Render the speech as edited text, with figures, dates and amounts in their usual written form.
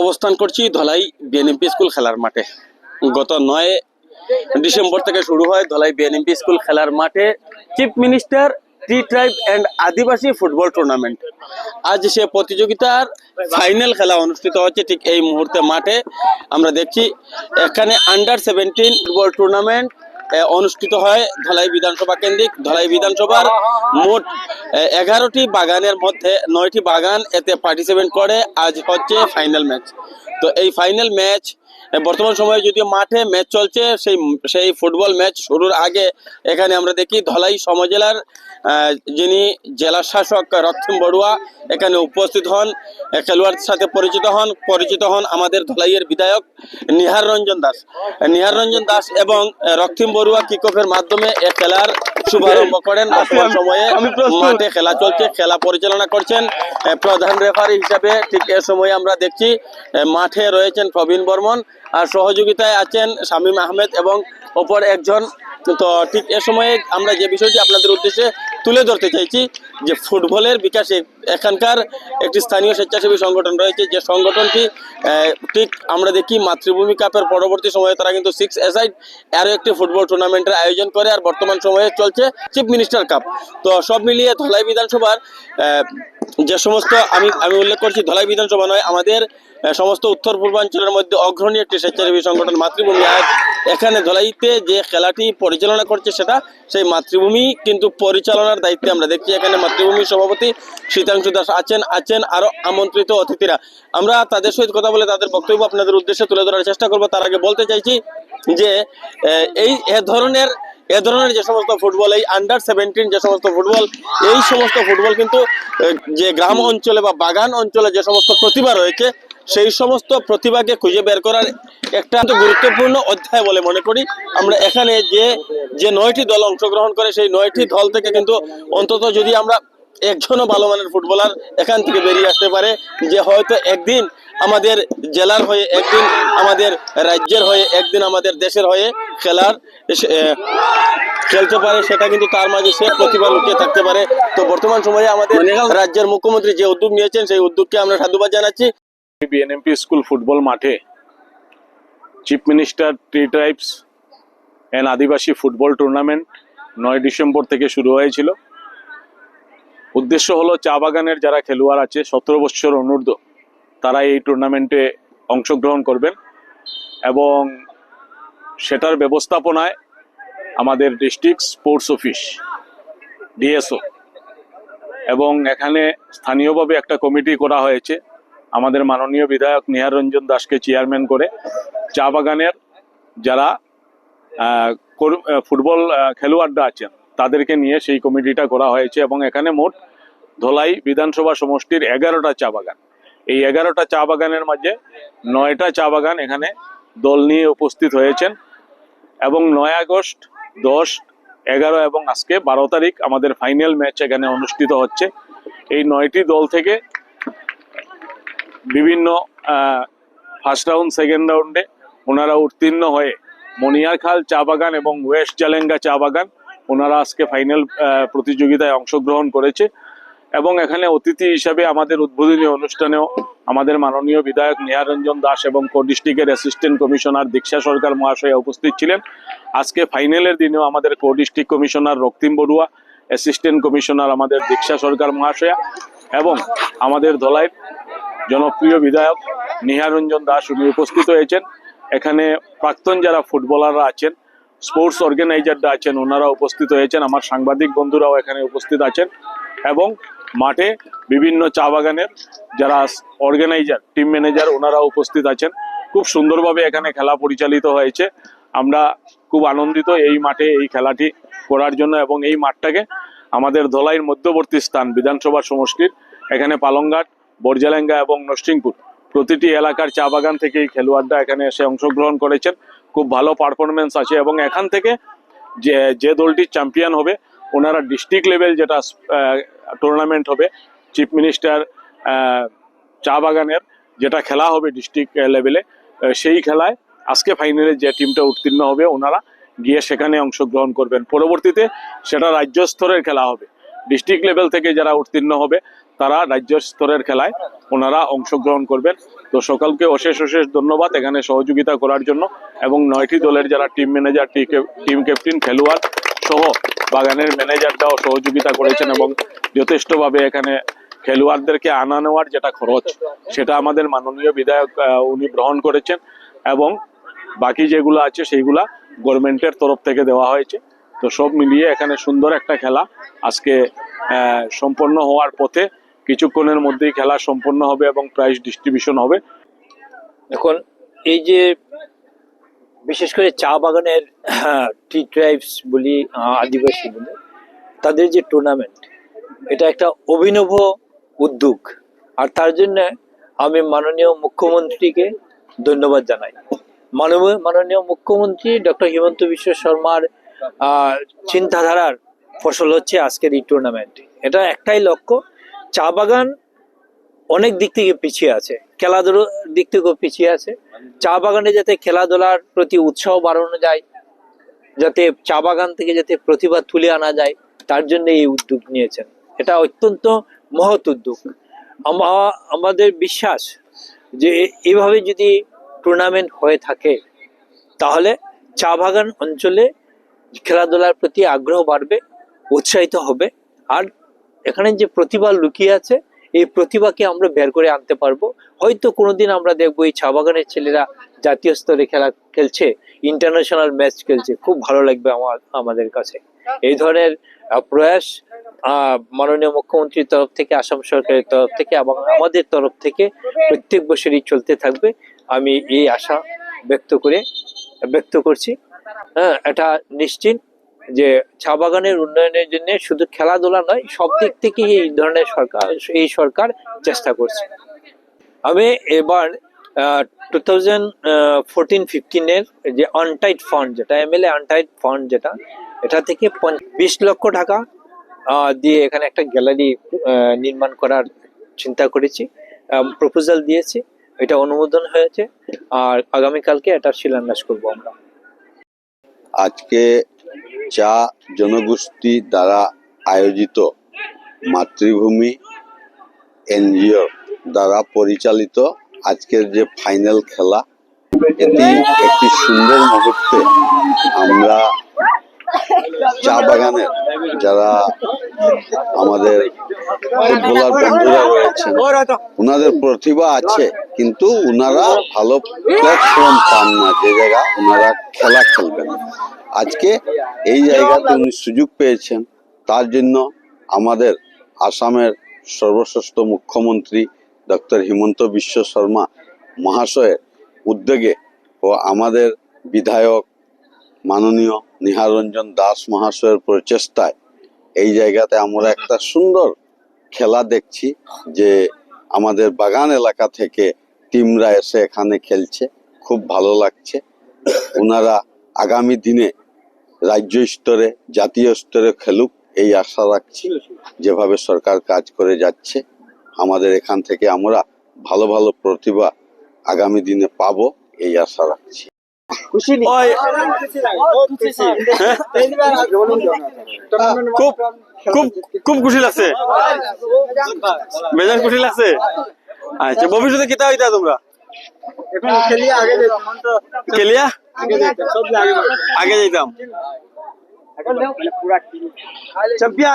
অবস্থান করছি Dhalai BNMP school খেলার মাঠে। গত 9 ডিসেম্বর থেকে শুরু হয় ধলাই বিএনএমপি স্কুল খেলার মাঠে chief minister T tribe and Adivasi football tournament. আজ সে প্রতিযোগিতার ফাইনাল খেলা অনুষ্ঠিত হচ্ছে ঠিক এই মুহূর্তে মাঠে। আমরা দেখছি এখানে আন্ডার 17 ফুটবল টুর্নামেন্ট অনুষ্ঠিত হয় ধলাই বিধানসভা কেন্দ্রিক। ধলাই বিধানসভার মোট 11টি বাগানের মধ্যে 9টি বাগান এতে পার্টিসিপেট করে। আজ হচ্ছে ফাইনাল ম্যাচ। তো এই ফাইনাল ম্যাচ বর্তমান সময়ে যদিও মাঠে ম্যাচ চলছে, সেই ফুটবল ম্যাচ শুরুর আগে এখানে আমরা দেখি ধলাই সমজেলার যিনি জেলা শাসক রক্তিম বড়ুয়া এখানে উপস্থিত হন, খেলোয়াড়দের সাথে পরিচিত হন আমাদের ধলাইয়ের বিধায়ক নিহার রঞ্জন দাস এবং রক্তিম বড়ুয়া কিকঅফের মাধ্যমে এই খেলার শুভারম্ভ করেন। বর্তমান সময়ে মাঠে খেলা চলছে, খেলা পরিচালনা করছেন প্রধান রেফারি হিসাবে ঠিক এ সময় আমরা দেখছি মাঠে রয়েছেন প্রবীণ বর্মন, আর সহযোগিতায় আছেন শামীম আহমেদ এবং অপর একজন। তো ঠিক এ সময়ে আমরা যে বিষয়টি আপনাদের উদ্দেশ্যে তুলে ধরতে চাইছি যে ফুটবলের বিকাশে এখানকার একটি স্থানীয় স্বেচ্ছাসেবী সংগঠন রয়েছে, যে সংগঠনটি ঠিক আমরা দেখি মাতৃভূমি কাপের পরবর্তী সময়ে তারা কিন্তু 6 এসাইড আরও একটি ফুটবল টুর্নামেন্টের আয়োজন করে, আর বর্তমান সময়ে চলছে চিফ মিনিস্টার কাপ। তো সব মিলিয়ে ধলাই বিধানসভার যে সমস্ত আমি উল্লেখ করছি, ধলাই বিধানসভা নয়, আমাদের সমস্ত উত্তর পূর্বাঞ্চলের মধ্যে অগ্রণী একটি স্বেচ্ছাসেবী সংগঠন মাতৃভূমি। আজ এখানে ধলাইতে যে খেলাটি পরিচালনা করছে সেটা সেই মাতৃভূমি কিন্তু পরিচালনার দায়িত্বে আমরা দেখছি এখানে মাতৃভূমির সভাপতি শীতাংশু দাস আছেন আরো আমন্ত্রিত অতিথিরা। আমরা তাদের সহিত কথা বলে তাদের বক্তব্য আপনাদের উদ্দেশ্যে তুলে ধরার চেষ্টা করব। তার আগে বলতে চাইছি যে এ ধরনের যে সমস্ত ফুটবল, এই আন্ডার 17 যে সমস্ত ফুটবল, এই সমস্ত ফুটবল কিন্তু যে গ্রাম অঞ্চলে বা বাগান অঞ্চলে যে সমস্ত প্রতিভা রয়েছে সেই সমস্ত প্রতিভাকে খুঁজে বের করার একটা গুরুত্বপূর্ণ অধ্যায় বলে মনে করি। আমরা এখানে যে 9টি দল অংশগ্রহণ করে সেই 9টি দল থেকে কিন্তু অন্তত যদি আমরা একজনও ভালো মানের ফুটবলার এখান থেকে বেরিয়ে আসতে পারে, যে হয়তো একদিন আমাদের জেলার হয়ে, একদিন আমাদের রাজ্যের হয়ে, একদিন আমাদের দেশের হয়ে খেলতে পারে, সেটা কিন্তু তার মাঝে সে প্রতিভা লুকিয়ে থাকতে পারে। তো বর্তমান সময়ে আমাদের রাজ্যের মুখ্যমন্ত্রী যে উদ্যোগ নিয়েছেন সেই উদ্যোগকে আমরা সাধুবাদ জানাচ্ছি। বিএনএমপি স্কুল ফুটবল মাঠে chief minister T tribes and Adivasi football tournament 9 December থেকে শুরু হয়েছিল। উদ্দেশ্য হলো চা বাগানের যারা খেলোয়াড় আছে 17 বছর অনূর্ধ্ব তারা এই টুর্নামেন্টে অংশগ্রহণ করবেন, এবং সেটার ব্যবস্থাপনায় আমাদের ডিস্ট্রিক্ট স্পোর্টস অফিস ডিএসও, এবং এখানে স্থানীয়ভাবে একটা কমিটি করা হয়েছে আমাদের মাননীয় বিধায়ক নিহার রঞ্জন দাসকে চেয়ারম্যান করে। চা বাগানের যারা ফুটবল খেলোয়াড়রা আছেন তাদেরকে নিয়ে সেই কমিটিটা করা হয়েছে, এবং এখানে মোট ধলাই বিধানসভা সমষ্টির 11টা চা বাগান। এই 11টা চা বাগানের মাঝে 9টা চা বাগান এখানে দল নিয়ে উপস্থিত হয়েছেন, এবং 9 আগস্ট, 10, 11 এবং আজকে 12 তারিখ আমাদের ফাইনাল ম্যাচ এখানে অনুষ্ঠিত হচ্ছে। এই 9টি দল থেকে বিভিন্ন ফার্স্ট রাউন্ড, সেকেন্ড রাউন্ডে ওনারা উত্তীর্ণ হয়ে মনিয়ারখাল চা বাগান এবং ওয়েস্ট জালেঙ্গা চা বাগান ওনারা আজকে ফাইনাল প্রতিযোগিতায় অংশগ্রহণ করেছে। এবং এখানে অতিথি হিসাবে আমাদের উদ্বোধনী অনুষ্ঠানেও আমাদের মাননীয় বিধায়ক নিহার রঞ্জন দাস এবং কো-ডিস্ট্রিক্টের অ্যাসিস্ট্যান্ট কমিশনার দীক্ষা সরকার মহাশয়া উপস্থিত ছিলেন। আজকে ফাইনালের দিনেও আমাদের কো-ডিস্ট্রিক্ট কমিশনার রক্তিম বড়ুয়া, অ্যাসিস্ট্যান্ট কমিশনার আমাদের দীক্ষা সরকার মহাশয়া এবং আমাদের ধলাইয়ের জনপ্রিয় বিধায়ক নিহার রঞ্জন দাস উনি উপস্থিত হয়েছেন। এখানে প্রাক্তন যারা ফুটবলাররা আছেন, স্পোর্টস অর্গানাইজাররা আছেন, ওনারা উপস্থিত হয়েছেন। আমার সাংবাদিক বন্ধুরাও এখানে উপস্থিত আছেন, এবং মাঠে বিভিন্ন চা বাগানের যারা অর্গানাইজার, টিম ম্যানেজার ওনারাও উপস্থিত আছেন। খুব সুন্দরভাবে এখানে খেলা পরিচালিত হয়েছে। আমরা খুব আনন্দিত এই মাঠে এই খেলাটি করার জন্য, এবং এই মাঠটাকে আমাদের ধলাইয়ের মধ্যবর্তী স্থান বিধানসভা সমষ্টির, এখানে পালংঘাট, বরজালেঙ্গা এবং নরসিংপুর প্রতিটি এলাকার চা বাগান থেকে এই খেলোয়াড়রা এখানে এসে অংশগ্রহণ করেছেন। খুব ভালো পারফরমেন্স আছে, এবং এখান থেকে যে দলটি চ্যাম্পিয়ন হবে ওনারা ডিস্ট্রিক্ট লেভেল যেটা টুর্নামেন্ট হবে চিফ মিনিস্টার চা বাগানের যেটা খেলা হবে ডিস্ট্রিক্ট লেভেলে, সেই খেলায় আজকে ফাইনালে যে টিমটা উত্তীর্ণ হবে ওনারা গিয়ে সেখানে অংশগ্রহণ করবেন। পরবর্তীতে সেটা রাজ্য স্তরের খেলা হবে। ডিস্ট্রিক্ট লেভেল থেকে যারা উত্তীর্ণ হবে তারা রাজ্য স্তরের খেলায় ওনারা অংশগ্রহণ করবেন। তো সকলকে অশেষ অশেষ ধন্যবাদ এখানে সহযোগিতা করার জন্য, এবং 9টি দলের যারা টিম ম্যানেজার, টিম ক্যাপ্টেন, খেলোয়াড় সহ বাগানের ম্যানেজাররাও সহযোগিতা করেছেন, এবং যথেষ্টভাবে এখানে খেলোয়াড়দেরকে আনা নেওয়ার যেটা খরচ সেটা আমাদের মাননীয় বিধায়ক উনি গ্রহণ করেছেন, এবং বাকি যেগুলো আছে সেইগুলা গভর্নমেন্টের তরফ থেকে দেওয়া হয়েছে। তো সব মিলিয়ে এখানে সুন্দর একটা খেলা আজকে সম্পন্ন হওয়ার পথে, কিছুক্ষণের মধ্যেই খেলা সম্পন্ন হবে এবং প্রাইজ ডিস্ট্রিবিউশন হবে। এখন এই যে বিশেষ করে চা বাগানের টি ট্রাইবস বলি, আদিবাসী বলি, তাদের যে টুর্নামেন্ট, এটা একটা অভিনব উদ্যোগ, আর তার জন্য আমি মাননীয় মুখ্যমন্ত্রীকে ধন্যবাদ জানাই। মাননীয় মুখ্যমন্ত্রী ডক্টর হিমন্ত বিশ্ব শর্মার চিন্তাধারার ফসল হচ্ছে আজকের এই টুর্নামেন্ট। এটা একটাই লক্ষ্য, চা বাগান অনেক দিক থেকে পিছিয়ে আছে, খেলাধুলার দিক থেকেও পিছিয়ে আছে। চা বাগানে যাতে খেলাধুলার প্রতি উৎসাহ বাড়ানো যায়, যাতে চা বাগান থেকে যাতে প্রতিভা তুলে আনা যায়, তার জন্য এই উদ্যোগ নিয়েছেন। এটা অত্যন্ত মহৎ উদ্যোগ। আমাদের বিশ্বাস যে এইভাবে যদি টুর্নামেন্ট হয়ে থাকে তাহলে চা বাগান অঞ্চলে খেলাধুলার প্রতি আগ্রহ বাড়বে, উৎসাহিত হবে, আর এখানে যে প্রতিভা লুকিয়ে আছে এই প্রতিভাকে আমরা বের করে আনতে পারবো। হয়তো কোনোদিন আমরা দেখবো এই চা বাগানের ছেলেরা জাতীয় স্তরে খেলা খেলছে, ইন্টারন্যাশনাল ম্যাচ খেলছে, খুব ভালো লাগবে আমাদের কাছে। এই ধরনের প্রয়াস মাননীয় মুখ্যমন্ত্রীর তরফ থেকে, আসাম সরকারের তরফ থেকে এবং আমাদের তরফ থেকে প্রত্যেক বছরই চলতে থাকবে, আমি এই আশা ব্যক্ত করছি। হ্যাঁ, এটা নিশ্চিত যে চা বাগানের উন্নয়নের জন্য শুধু খেলাধুলা নয়, সব দিক থেকে এই সরকার চেষ্টা করছে। আমি এবার 2014-15 যে আনটাইড ফান্ড, যেটা এমএলএ আনটাইড ফান্ড, যেটা এটা থেকে 20 লক্ষ টাকা দিয়ে এখানে একটা গ্যালারি নির্মাণ করার চিন্তা করেছি, প্রপোজাল দিয়েছি, এটা অনুমোদন হয়েছে, আর আগামীকালকে এটা শিলান্যাস করবো আমরা। আজকে চা জনগোষ্ঠী দ্বারা আয়োজিত মাতৃভূমি এনজিও দ্বারা পরিচালিত আজকের যে ফাইনাল খেলা, এটি একটি সুন্দর মুহূর্তে আমরা চা বাগানের যারা আমাদের ফুটবলার বন্ধুরা রয়েছেন, ওনাদের প্রতিভা আছে, কিন্তু ওনারা ভালো প্ল্যাটফর্ম পান না যে জায়গা ওনারা খেলা খেলবেন। আজকে এই জায়গাতে উনি সুযোগ পেয়েছেন, তার জন্য আমাদের আসামের সর্বশ্রেষ্ঠ মুখ্যমন্ত্রী ডক্টর হিমন্ত বিশ্ব শর্মা মহাশয়ের উদ্যোগে ও আমাদের বিধায়ক মাননীয় নিহার রঞ্জন দাস মহাশয়ের প্রচেষ্টায় এই জায়গাতে আমরা একটা সুন্দর খেলা দেখছি, যে আমাদের বাগান এলাকা থেকে টিমরা এসে এখানে খেলছে, খুব ভালো লাগছে। ওনারা আগামী দিনে রাজ্য স্তরে, জাতীয় স্তরে খেলুক এই আশা রাখছি। যেভাবে সরকার কাজ করে যাচ্ছে, আমাদের এখান থেকে আমরা ভালো ভালো প্রতিভা আগামী দিনে পাবো এই আশা রাখছি। ওই, খুব খুব খুব খুশি লাগছে, বেজান খুশি লাগছে। আচ্ছা, ভবিষ্যতে কিতা হইতা তোমরা? খেলিয়া আগে যাইতাম। চ্যাম্পিয়ন।